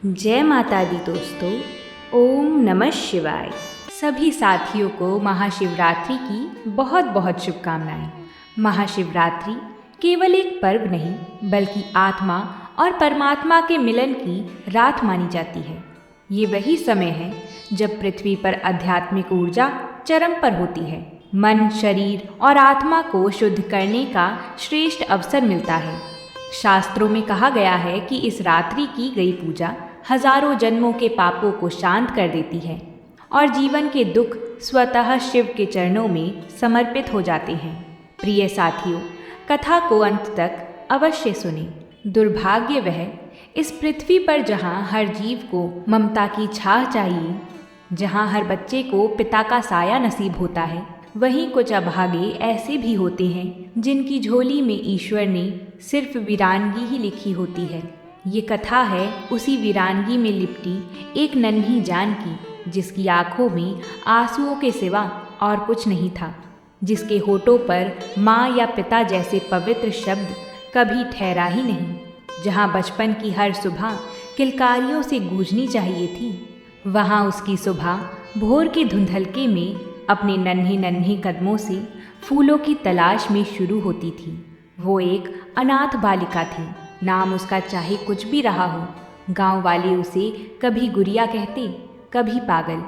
जय माता दी दोस्तों। ओम नमः शिवाय। सभी साथियों को महाशिवरात्रि की बहुत बहुत शुभकामनाएं। महाशिवरात्रि केवल एक पर्व नहीं बल्कि आत्मा और परमात्मा के मिलन की रात मानी जाती है। ये वही समय है जब पृथ्वी पर आध्यात्मिक ऊर्जा चरम पर होती है। मन, शरीर और आत्मा को शुद्ध करने का श्रेष्ठ अवसर मिलता है। शास्त्रों में कहा गया है कि इस रात्रि की गई पूजा हजारों जन्मों के पापों को शांत कर देती है और जीवन के दुख स्वतः शिव के चरणों में समर्पित हो जाते हैं। प्रिय साथियों, कथा को अंत तक अवश्य सुने। दुर्भाग्य वह इस पृथ्वी पर जहाँ हर जीव को ममता की छाह चाहिए, जहाँ हर बच्चे को पिता का साया नसीब होता है, वहीं कुछ अभागे ऐसे भी होते हैं जिनकी झोली में ईश्वर ने सिर्फ वीरानगी ही लिखी होती है। ये कथा है उसी वीरानगी में लिपटी एक नन्ही जान की, जिसकी आंखों में आंसुओं के सिवा और कुछ नहीं था, जिसके होठों पर माँ या पिता जैसे पवित्र शब्द कभी ठहरा ही नहीं, जहाँ बचपन की हर सुबह किलकारियों से गूंजनी चाहिए थी, वहाँ उसकी सुबह भोर के धुंधलके में अपने नन्हे नन्हे कदमों से फूलों की तलाश में शुरू होती थी। वो एक अनाथ बालिका थी। नाम उसका चाहे कुछ भी रहा हो, गांव वाले उसे कभी गुड़िया कहते, कभी पागल,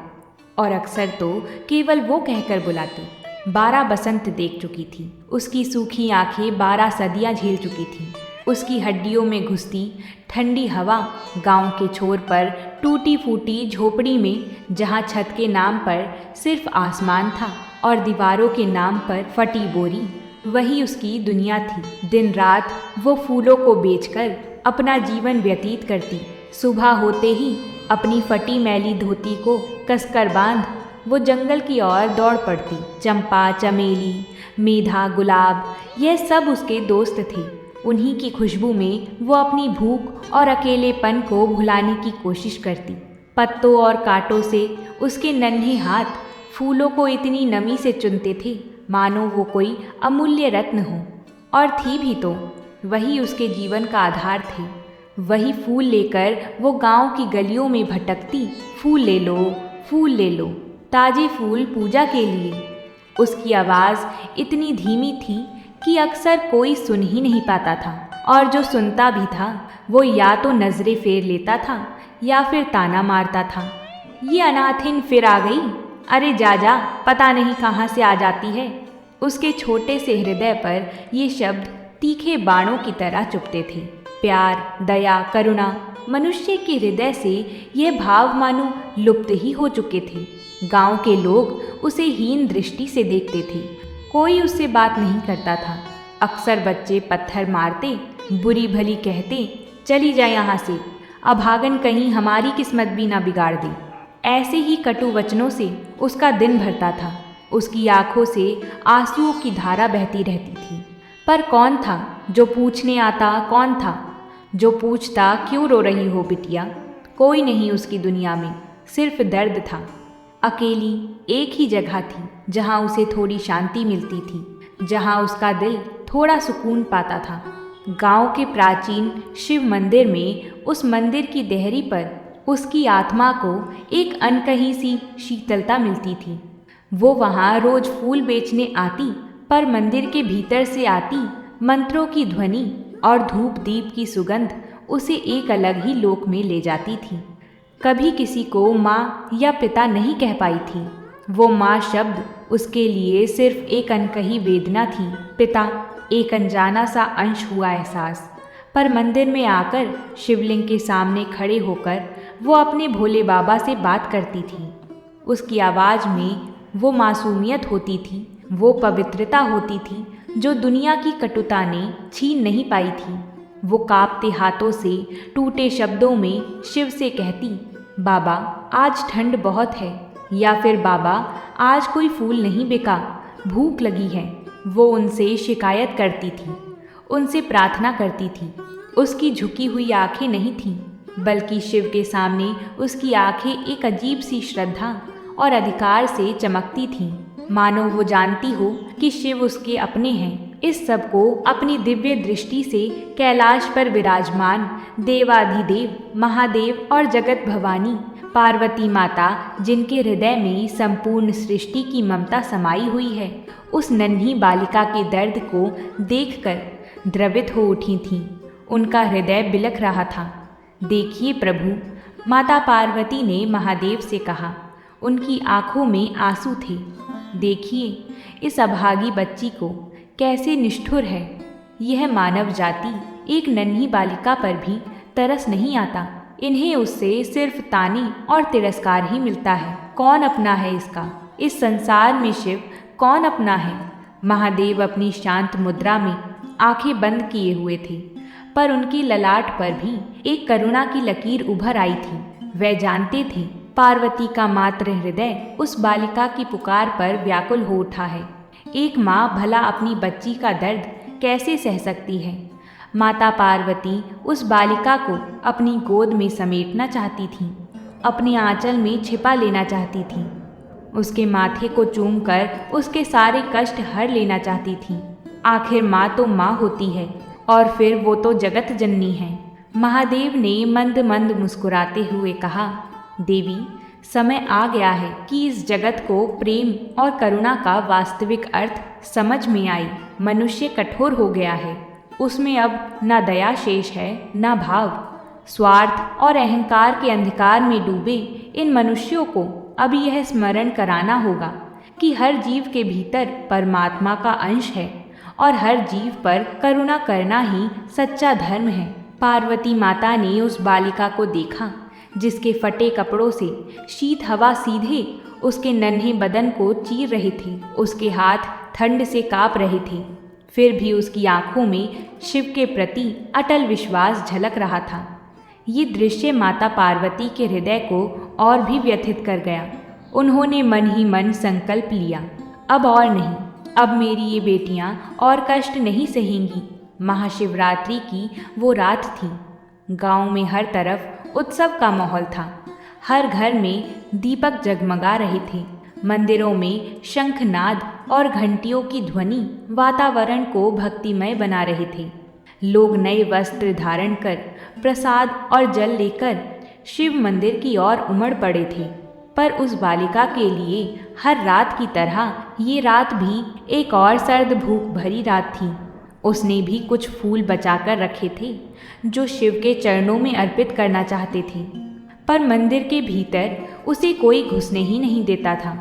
और अक्सर तो केवल वो कहकर बुलाते। 12 बसंत देख चुकी थी, उसकी सूखी आंखें 12 सदियां झेल चुकी थी। उसकी हड्डियों में घुसती ठंडी हवा, गांव के छोर पर टूटी फूटी झोपड़ी में जहां छत के नाम पर सिर्फ आसमान था और दीवारों के नाम पर फटी बोरी, वही उसकी दुनिया थी। दिन रात वो फूलों को बेचकर अपना जीवन व्यतीत करती। सुबह होते ही अपनी फटी मैली धोती को कसकर बांध वो जंगल की ओर दौड़ पड़ती। चंपा, चमेली, मेधा, गुलाब, यह सब उसके दोस्त थे। उन्हीं की खुशबू में वो अपनी भूख और अकेलेपन को भुलाने की कोशिश करती। पत्तों और कांटों से उसके नन्हे हाथ फूलों को इतनी नमी से चुनते थे मानो वो कोई अमूल्य रत्न हो, और थी भी तो। वही उसके जीवन का आधार थे। वही फूल लेकर वो गांव की गलियों में भटकती। फूल ले लो, फूल ले लो, ताजे फूल पूजा के लिए। उसकी आवाज़ इतनी धीमी थी कि अक्सर कोई सुन ही नहीं पाता था, और जो सुनता भी था वो या तो नज़रें फेर लेता था या फिर ताना मारता था। ये अनाथिन फिर आ गई, अरे जा जा, पता नहीं कहाँ से आ जाती है। उसके छोटे से हृदय पर ये शब्द तीखे बाणों की तरह चुभते थे। प्यार, दया, करुणा, मनुष्य के हृदय से ये भाव मानो लुप्त ही हो चुके थे। गांव के लोग उसे हीन दृष्टि से देखते थे। कोई उससे बात नहीं करता था। अक्सर बच्चे पत्थर मारते, बुरी भली कहते, चली जा यहाँ से, अभागन कहीं हमारी किस्मत भी ना बिगाड़ दे। ऐसे ही कटु वचनों से उसका दिन भरता था। उसकी आंखों से आंसुओं की धारा बहती रहती थी। पर कौन था जो पूछने आता? कौन था जो पूछता, क्यों रो रही हो बिटिया? कोई नहीं उसकी दुनिया में, सिर्फ दर्द था। अकेली एक ही जगह थी जहाँ उसे थोड़ी शांति मिलती थी, जहाँ उसका दिल थोड़ा सुकून पाता था। गांव के प्राचीन शिव मंदिर में, उस मंदिर की देहरी पर उसकी आत्मा को एक अनकही सी शीतलता मिलती थी। वो वहाँ रोज फूल बेचने आती, पर मंदिर के भीतर से आती मंत्रों की ध्वनि और धूप दीप की सुगंध उसे एक अलग ही लोक में ले जाती थी। कभी किसी को माँ या पिता नहीं कह पाई थी। वो माँ शब्द उसके लिए सिर्फ एक अनकही वेदना थी, पिता एक अनजाना सा अंश हुआ एहसास। पर मंदिर में आकर शिवलिंग के सामने खड़े होकर वो अपने भोले बाबा से बात करती थी। उसकी आवाज़ में वो मासूमियत होती थी, वो पवित्रता होती थी जो दुनिया की कटुता ने छीन नहीं पाई थी। वो कांपते हाथों से टूटे शब्दों में शिव से कहती, बाबा आज ठंड बहुत है, या फिर बाबा आज कोई फूल नहीं बिका, भूख लगी है। वो उनसे शिकायत करती थी, उनसे प्रार्थना करती थी। उसकी झुकी हुई आंखें नहीं थीं, बल्कि शिव के सामने उसकी आंखें एक अजीब सी श्रद्धा और अधिकार से चमकती थीं, मानो वो जानती हो कि शिव उसके अपने हैं इस सब को अपनी दिव्य दृष्टि से कैलाश पर विराजमान देवाधिदेव महादेव और जगत भवानी पार्वती माता, जिनके हृदय में संपूर्ण सृष्टि की ममता समाई हुई है, उस नन्ही बालिका के दर्द को देखकर द्रवित हो उठी थीं। उनका हृदय बिलख रहा था। देखिए प्रभु, माता पार्वती ने महादेव से कहा। उनकी आंखों में आंसू थे। देखिए इस अभागी बच्ची को कैसे निष्ठुर है। यह मानव जाति एक नन्ही बालिका पर भी तरस नहीं आता। इन्हें उससे सिर्फ ताने और तिरस्कार ही मिलता है। कौन अपना है इसका? इस संसार में शिव कौन अपना है? महादेव अपनी शांत मुद्रा में आंखें बंद किए हुए थे, पर उनकी ललाट पर भी एक करुणा की लकीर उभर आई थी। वे जानते थे पार्वती का मातृ हृदय उस बालिका की पुकार पर व्याकुल हो उठा है। एक माँ भला अपनी बच्ची का दर्द कैसे सह सकती है? माता पार्वती उस बालिका को अपनी गोद में समेटना चाहती थीं, अपने आंचल में छिपा लेना चाहती थीं, उसके माथे को चूमकर उसके सारे कष्ट हर लेना चाहती थीं। आखिर माँ तो माँ होती है, और फिर वो तो जगत जननी है। महादेव ने मंद मंद मुस्कुराते हुए कहा, देवी, समय आ गया है कि इस जगत को प्रेम और करुणा का वास्तविक अर्थ समझ में आए। मनुष्य कठोर हो गया है, उसमें अब न दया शेष है न भाव। स्वार्थ और अहंकार के अंधकार में डूबे इन मनुष्यों को अब यह स्मरण कराना होगा कि हर जीव के भीतर परमात्मा का अंश है और हर जीव पर करुणा करना ही सच्चा धर्म है। पार्वती माता ने उस बालिका को देखा, जिसके फटे कपड़ों से शीत हवा सीधे उसके नन्हे बदन को चीर रही थी। उसके हाथ ठंड से काँप रहे थे, फिर भी उसकी आंखों में शिव के प्रति अटल विश्वास झलक रहा था। ये दृश्य माता पार्वती के हृदय को और भी व्यथित कर गया। उन्होंने मन ही मन संकल्प लिया, अब और नहीं, अब मेरी ये बेटियां और कष्ट नहीं सहेंगी। महाशिवरात्रि की वो रात थी। गांव में हर तरफ उत्सव का माहौल था। हर घर में दीपक जगमगा रहे थे। मंदिरों में शंखनाद और घंटियों की ध्वनि वातावरण को भक्तिमय बना रहे थे। लोग नए वस्त्र धारण कर प्रसाद और जल लेकर शिव मंदिर की ओर उमड़ पड़े थे। पर उस बालिका के लिए हर रात की तरह ये रात भी एक और सर्द भूख भरी रात थी। उसने भी कुछ फूल बचाकर रखे थे जो शिव के चरणों में अर्पित करना चाहते थे, पर मंदिर के भीतर उसे कोई घुसने ही नहीं देता था।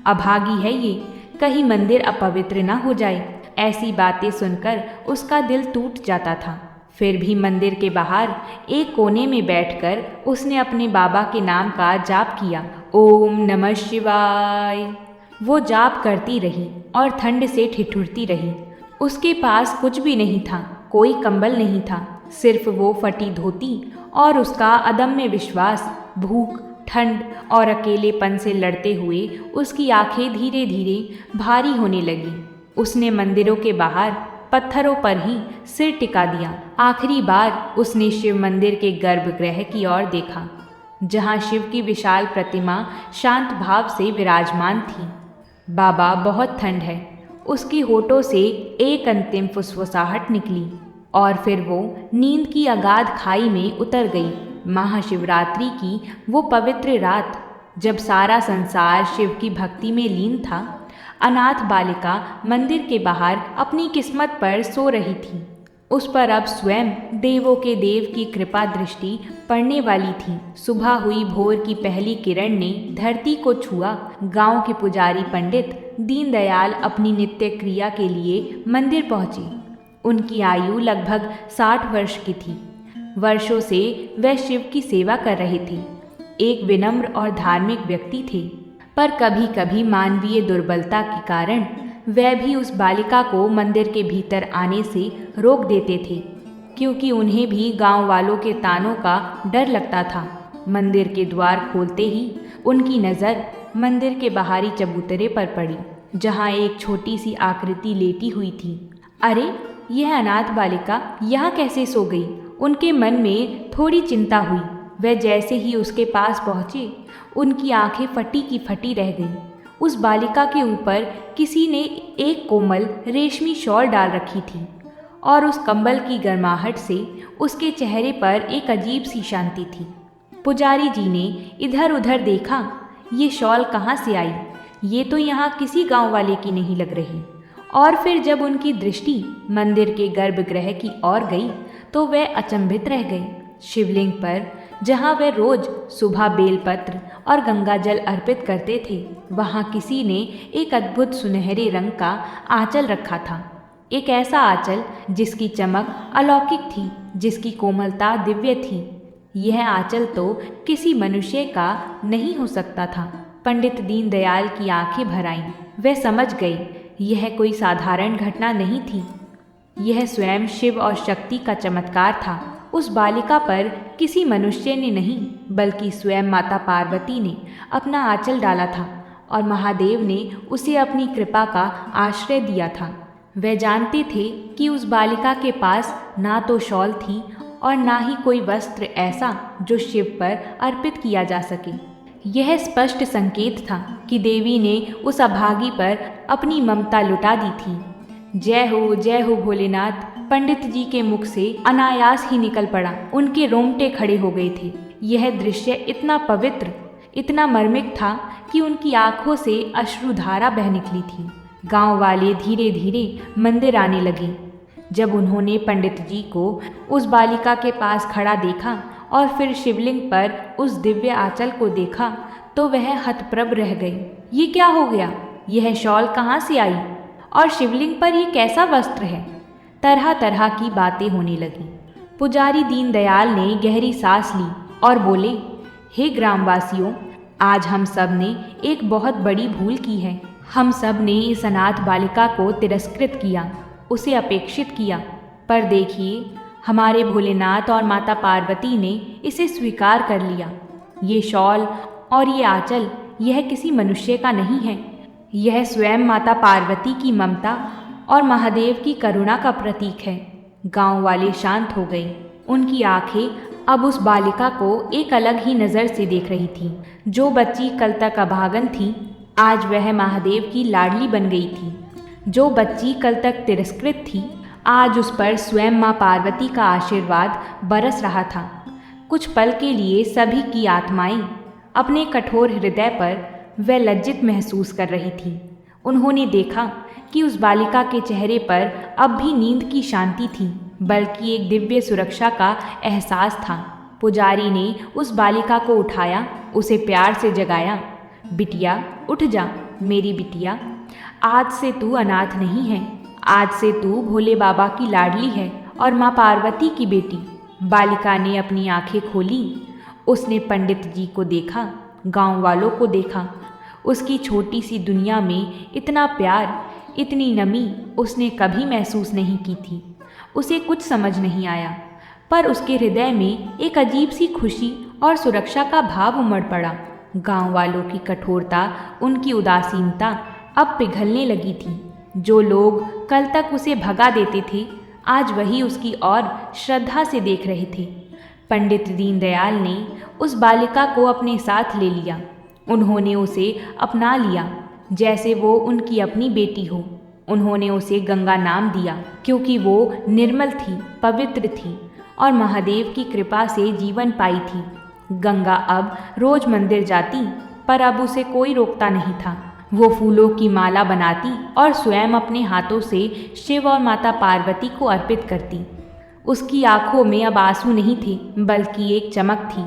अभागी है ये, कहीं मंदिर अपवित्र न हो जाए। ऐसी बातें सुनकर उसका दिल टूट जाता था। फिर भी मंदिर के बाहर एक कोने में बैठकर उसने अपने बाबा के नाम का जाप किया। ओम नमः शिवाय। वो जाप करती रही और ठंड से ठिठुरती रही। उसके पास कुछ भी नहीं था, कोई कंबल नहीं था, सिर्फ वो फटी धोती और उसका अदम्य विश्वास। भूख, ठंड और अकेलेपन से लड़ते हुए उसकी आंखें धीरे धीरे भारी होने लगीं। उसने मंदिरों के बाहर पत्थरों पर ही सिर टिका दिया। आखिरी बार उसने शिव मंदिर के गर्भगृह की ओर देखा, जहाँ शिव की विशाल प्रतिमा शांत भाव से विराजमान थी। बाबा, बहुत ठंड है। उसकी होठों से एक अंतिम फुसफुसाहट निकली और फिर वो नींद की अगाध खाई में उतर गई। महाशिवरात्रि की वो पवित्र रात, जब सारा संसार शिव की भक्ति में लीन था, अनाथ बालिका मंदिर के बाहर अपनी किस्मत पर सो रही थी। उस पर अब स्वयं देवों के देव की कृपा दृष्टि पड़ने वाली थी। सुबह हुई भोर की पहली किरण ने धरती को छुआ। गांव के पुजारी पंडित दीनदयाल अपनी नित्य क्रिया के लिए मंदिर पहुँचे। उनकी आयु लगभग 60 वर्ष की थी। वर्षों से वह शिव की सेवा कर रहे थे। एक विनम्र और धार्मिक व्यक्ति थे, पर कभी कभी मानवीय दुर्बलता के कारण वह भी उस बालिका को मंदिर के भीतर आने से रोक देते थे, क्योंकि उन्हें भी गांव वालों के तानों का डर लगता था। मंदिर के द्वार खोलते ही उनकी नज़र मंदिर के बाहरी चबूतरे पर पड़ी, जहां एक छोटी सी आकृति लेटी हुई थी। अरे, यह अनाथ बालिका यहाँ कैसे सो गई? उनके मन में थोड़ी चिंता हुई। वह जैसे ही उसके पास पहुँचे, उनकी आंखें फटी की फटी रह गईं। उस बालिका के ऊपर किसी ने एक कोमल रेशमी शॉल डाल रखी थी और उस कंबल की गर्माहट से उसके चेहरे पर एक अजीब सी शांति थी। पुजारी जी ने इधर उधर देखा, ये शॉल कहाँ से आई? ये तो यहाँ किसी गांव वाले की नहीं लग रही। और फिर जब उनकी दृष्टि मंदिर के गर्भगृह की ओर गई तो वे अचंभित रह गए। शिवलिंग पर जहाँ वे रोज सुबह बेलपत्र और गंगा जल अर्पित करते थे, वहाँ किसी ने एक अद्भुत सुनहरे रंग का आंचल रखा था। एक ऐसा आंचल जिसकी चमक अलौकिक थी, जिसकी कोमलता दिव्य थी। यह आंचल तो किसी मनुष्य का नहीं हो सकता था। पंडित दीनदयाल की आंखें भर आईं। वे समझ गए यह कोई साधारण घटना नहीं थी, यह स्वयं शिव और शक्ति का चमत्कार था। उस बालिका पर किसी मनुष्य ने नहीं, बल्कि स्वयं माता पार्वती ने अपना आंचल डाला था और महादेव ने उसे अपनी कृपा का आश्रय दिया था। वे जानते थे कि उस बालिका के पास ना तो शॉल थी और ना ही कोई वस्त्र ऐसा जो शिव पर अर्पित किया जा सके। यह स्पष्ट संकेत था कि देवी ने उस अभागी पर अपनी ममता लुटा दी थी। जय हो भोलेनाथ, पंडित जी के मुख से अनायास ही निकल पड़ा। उनके रोंगटे खड़े हो गए थे। यह दृश्य इतना पवित्र, इतना मर्मिक था कि उनकी आंखों से अश्रुधारा बह निकली थी। गांव वाले धीरे धीरे मंदिर आने लगे। जब उन्होंने पंडित जी को उस बालिका के पास खड़ा देखा और फिर शिवलिंग पर उस दिव्य आंचल को देखा तो वह हतप्रभ रह गए। ये क्या हो गया? यह शॉल कहाँ से आई और शिवलिंग पर यह कैसा वस्त्र है? तरह तरह की बातें होने लगीं। पुजारी दीनदयाल ने गहरी सांस ली और बोले, हे ग्रामवासियों, आज हम सब ने एक बहुत बड़ी भूल की है। हम सब ने इस अनाथ बालिका को तिरस्कृत किया, उसे अपेक्षित किया। पर देखिए, हमारे भोलेनाथ और माता पार्वती ने इसे स्वीकार कर लिया। ये शॉल और ये आंचल यह किसी मनुष्य का नहीं है, यह स्वयं माता पार्वती की ममता और महादेव की करुणा का प्रतीक है। गांव वाले शांत हो गए। उनकी आंखें अब उस बालिका को एक अलग ही नज़र से देख रही थी। जो बच्ची कल तक अभागन थी, आज वह महादेव की लाडली बन गई थी। जो बच्ची कल तक तिरस्कृत थी, आज उस पर स्वयं माँ पार्वती का आशीर्वाद बरस रहा था। कुछ पल के लिए सभी की आत्माएं अपने कठोर हृदय पर वह लज्जित महसूस कर रही थी। उन्होंने देखा कि उस बालिका के चेहरे पर अब भी नींद की शांति थी, बल्कि एक दिव्य सुरक्षा का एहसास था। पुजारी ने उस बालिका को उठाया, उसे प्यार से जगाया। बिटिया, उठ जा मेरी बिटिया, आज से तू अनाथ नहीं है, आज से तू भोले बाबा की लाडली है और माँ पार्वती की बेटी। बालिका ने अपनी आंखें खोली। उसने पंडित जी को देखा, गांव वालों को देखा। उसकी छोटी सी दुनिया में इतना प्यार, इतनी नमी उसने कभी महसूस नहीं की थी। उसे कुछ समझ नहीं आया, पर उसके हृदय में एक अजीब सी खुशी और सुरक्षा का भाव उमड़ पड़ा। गांव वालों की कठोरता, उनकी उदासीनता अब पिघलने लगी थी। जो लोग कल तक उसे भगा देते थे, आज वही उसकी ओर श्रद्धा से देख रहे थे। पंडित दीनदयाल ने उस बालिका को अपने साथ ले लिया। उन्होंने उसे अपना लिया जैसे वो उनकी अपनी बेटी हो। उन्होंने उसे गंगा नाम दिया, क्योंकि वो निर्मल थी, पवित्र थी और महादेव की कृपा से जीवन पाई थी। गंगा अब रोज मंदिर जाती, पर अब उसे कोई रोकता नहीं था। वो फूलों की माला बनाती और स्वयं अपने हाथों से शिव और माता पार्वती को अर्पित करती। उसकी आंखों में अब आंसू नहीं थे, बल्कि एक चमक थी।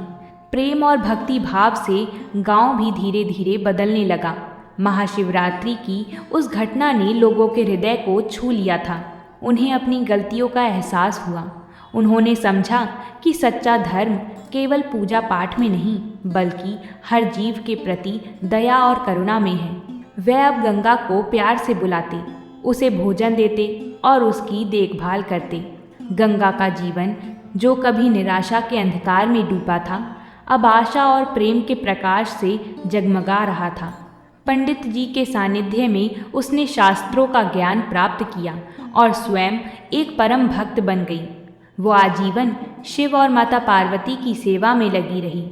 प्रेम और भक्ति भाव से गांव भी धीरे धीरे बदलने लगा। महाशिवरात्रि की उस घटना ने लोगों के हृदय को छू लिया था। उन्हें अपनी गलतियों का एहसास हुआ। उन्होंने समझा कि सच्चा धर्म केवल पूजा पाठ में नहीं, बल्कि हर जीव के प्रति दया और करुणा में है। वे अब गंगा को प्यार से बुलाते, उसे भोजन देते और उसकी देखभाल करते। गंगा का जीवन, जो कभी निराशा के अंधकार में डूबा था, अब आशा और प्रेम के प्रकाश से जगमगा रहा था। पंडित जी के सानिध्य में उसने शास्त्रों का ज्ञान प्राप्त किया और स्वयं एक परम भक्त बन गई। वो आजीवन शिव और माता पार्वती की सेवा में लगी रही।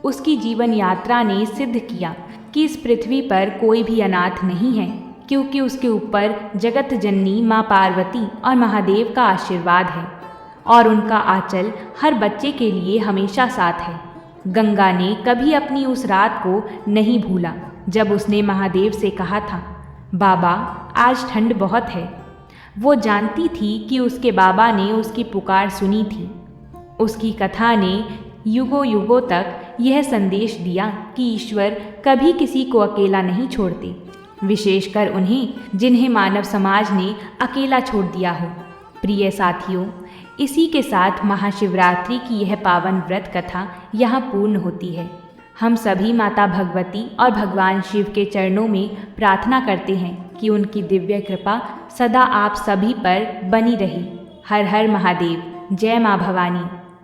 उसकी जीवन यात्रा ने सिद्ध किया कि इस पृथ्वी पर कोई भी अनाथ नहीं है, क्योंकि उसके ऊपर जगत जननी माँ पार्वती और महादेव का आशीर्वाद है और उनका आंचल हर बच्चे के लिए हमेशा साथ है। गंगा ने कभी अपनी उस रात को नहीं भूला जब उसने महादेव से कहा था, बाबा आज ठंड बहुत है। वो जानती थी कि उसके बाबा ने उसकी पुकार सुनी थी। उसकी कथा ने युगों युगों तक यह संदेश दिया कि ईश्वर कभी किसी को अकेला नहीं छोड़ते, विशेषकर उन्हें जिन्हें मानव समाज ने अकेला छोड़ दिया हो। प्रिय साथियों, इसी के साथ महाशिवरात्रि की यह पावन व्रत कथा यहाँ पूर्ण होती है। हम सभी माता भगवती और भगवान शिव के चरणों में प्रार्थना करते हैं कि उनकी दिव्य कृपा सदा आप सभी पर बनी रहे। हर हर महादेव। जय माँ भवानी।